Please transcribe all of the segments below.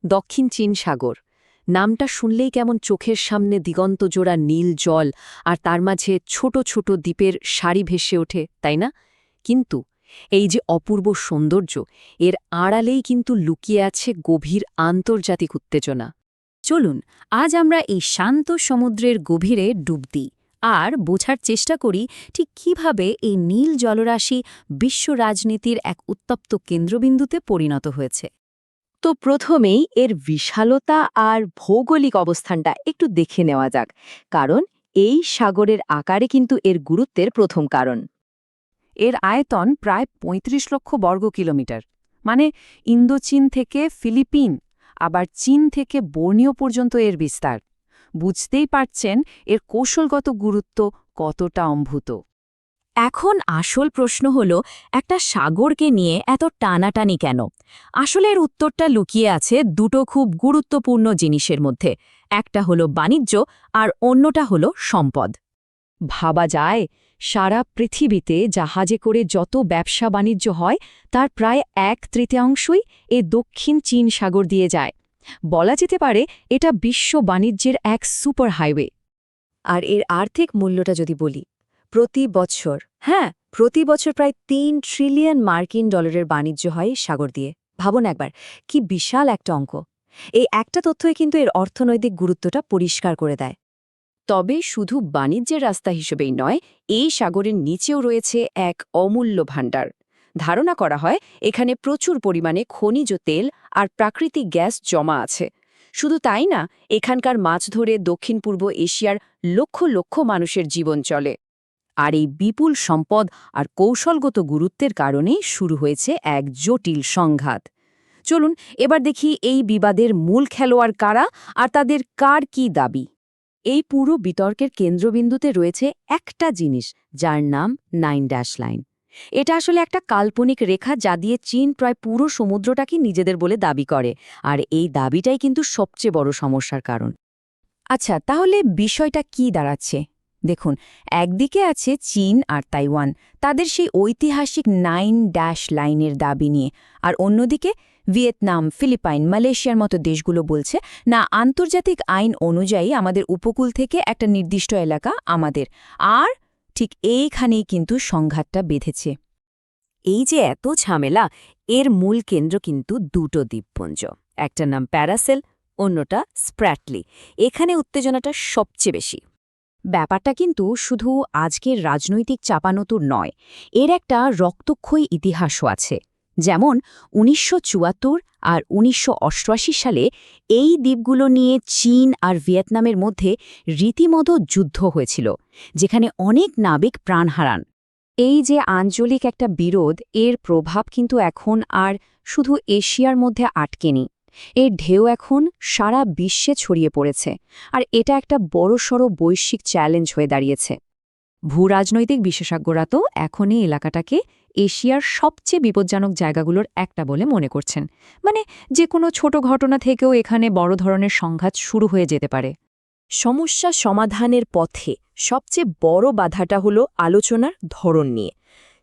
দক্ষিণ চীন সাগর নামটা শুনলেই কেমন চোখের সামনে দিগন্তজোড়া নীল জল আর তার মাঝে ছোট ছোট দ্বীপের সারি ভেসে ওঠে, তাই না? কিন্তু এই যে অপূর্ব সৌন্দর্য, এর আড়ালেই কিন্তু লুকিয়ে আছে গভীর আন্তর্জাতিক উত্তেজনা। চলুন আজ আমরা এই শান্ত সমুদ্রের গভীরে ডুব দিই আর বোঝার চেষ্টা করি ঠিক কিভাবে এই নীল জলরাশি বিশ্ব রাজনীতির এক উত্তপ্ত কেন্দ্রবিন্দুতে পরিণত হয়েছে। তো প্রথমেই এর বিশালতা আর ভৌগোলিক অবস্থানটা একটু দেখে নেওয়া যাক, কারণ এই সাগরের আকারে কিন্তু এর গুরুত্বের প্রথম কারণ। এর আয়তন প্রায় ৩৫ লক্ষ বর্গ কিলোমিটার, মানে ইন্দোচীন থেকে ফিলিপিন আবার চীন থেকে বর্নিও পর্যন্ত এর বিস্তার। বুঝতেই পারছেন এর কৌশলগত গুরুত্ব কতটা অম্ভূত। এখন আসল প্রশ্ন হল, একটা সাগরকে নিয়ে এত টানাটানি কেন? আসলে এর উত্তরটা লুকিয়ে আছে দুটো খুব গুরুত্বপূর্ণ জিনিসের মধ্যে। একটা হলো বাণিজ্য আর অন্যটা হলো সম্পদ। ভাবা যায়, সারা পৃথিবীতে জাহাজে করে যত ব্যবসা বাণিজ্য হয় তার প্রায় 1/3 এ দক্ষিণ চীন সাগর দিয়ে যায়। বলা যেতে পারে এটা বিশ্ব বাণিজ্যের এক সুপার হাইওয়ে। আর এর আর্থিক মূল্যটা যদি বলি, প্রতি বছর প্রায় ৩ ট্রিলিয়ন মার্কিন ডলারের বাণিজ্য হয় সাগর দিয়ে। ভাবুন একবার, কি বিশাল একটা অঙ্ক। এই একটা তথ্যই কিন্তু এর অর্থনৈতিক গুরুত্বটা পরিষ্কার করে দেয়। তবে শুধু বাণিজ্যের রাস্তা হিসেবেই নয়, এই সাগরের নিচেও রয়েছে এক অমূল্য ভাণ্ডার। ধারণা করা হয় এখানে প্রচুর পরিমাণে খনিজ তেল আর প্রাকৃতিক গ্যাস জমা আছে। শুধু তাই না, এখানকার মাছ ধরে দক্ষিণ পূর্ব এশিয়ার লক্ষ লক্ষ মানুষের জীবন চলে। আর এই বিপুল সম্পদ আর কৌশলগত গুরুত্বের কারণেই শুরু হয়েছে এক জটিল সংঘাত। চলুন এবার দেখি এই বিবাদের মূল খেলোয়াড় কারা আর তাদের কার কী দাবি। এই পুরো বিতর্কের কেন্দ্রবিন্দুতে রয়েছে একটা জিনিস, যার নাম 9 লাইন। এটা আসলে একটা কাল্পনিক রেখা যা দিয়ে চীন প্রায় পুরো সমুদ্রটাকে নিজেদের বলে দাবি করে, আর এই দাবিটাই কিন্তু সবচেয়ে বড় সমস্যার কারণ। আচ্ছা, তাহলে বিষয়টা কি দাঁড়াচ্ছে? দেখুন, একদিকে আছে চীন আর তাইওয়ান, তাদের সেই ঐতিহাসিক 9 লাইনের দাবি নিয়ে, আর অন্যদিকে ভিয়েতনাম, ফিলিপাইন, মালয়েশিয়ার মতো দেশগুলো বলছে, না, আন্তর্জাতিক আইন অনুযায়ী আমাদের উপকূল থেকে একটা নির্দিষ্ট এলাকা আমাদের। আর ঠিক এইখানেই কিন্তু সংঘাতটা বেঁধেছে। এই যে এত ঝামেলা, এর মূল কেন্দ্র কিন্তু দুটো দ্বীপপুঞ্জ। একটার নাম প্যারাসেল, অন্যটা স্প্র্যাটলি। এখানে উত্তেজনাটা সবচেয়ে বেশি। ব্যাপারটা কিন্তু শুধু আজকের রাজনৈতিক চাপানোতুর নয়, এর একটা রক্তক্ষয়ী ইতিহাসও আছে। যেমন ১৯৭৪ আর ১৯৮৮ সালে এই দ্বীপগুলো নিয়ে চীন আর ভিয়েতনামের মধ্যে রীতিমতো যুদ্ধ হয়েছিল, যেখানে অনেক নাবিক প্রাণ হারান। এই যে আঞ্চলিক একটা বিরোধ, এর প্রভাব কিন্তু এখন আর শুধু এশিয়ার মধ্যে আটকেনি। এর ঢেউ এখন সারা বিশ্বে ছড়িয়ে পড়েছে, আর এটা একটা বড়সড় বৈশ্বিক চ্যালেঞ্জ হয়ে দাঁড়িয়েছে। ভূরাজনৈতিক বিশেষজ্ঞরা তো এখন এই এলাকাটাকে এশিয়ার সবচেয়ে বিপজ্জনক জায়গাগুলোর একটা বলে মনে করছেন। মানে যে কোনো ছোট ঘটনা থেকেও এখানে বড় ধরনের সংঘাত শুরু হয়ে যেতে পারে। সমস্যা সমাধানের পথে সবচেয়ে বড় বাধাটা হলো আলোচনার ধরন নিয়ে।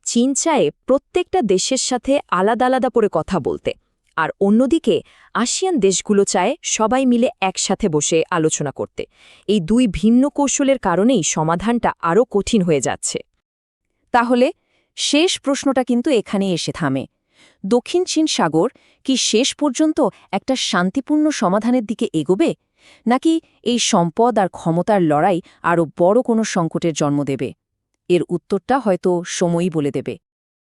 চীন চায় প্রত্যেকটা দেশের সাথে আলাদা আলাদা করে কথা বলতে, আর অন্যদিকে আসিয়ান দেশগুলো চায় সবাই মিলে একসাথে বসে আলোচনা করতে। এই দুই ভিন্ন কৌশলের কারণেই সমাধানটা আরও কঠিন হয়ে যাচ্ছে। তাহলে শেষ প্রশ্নটা কিন্তু এখানে এসে থামে। দক্ষিণ চীন সাগর কি শেষ পর্যন্ত একটা শান্তিপূর্ণ সমাধানের দিকে এগোবে, নাকি এই সম্পদ আর ক্ষমতার লড়াই আরও বড় কোনো সংকটের জন্ম দেবে? এর উত্তরটা হয়তো সময়ই বলে দেবে।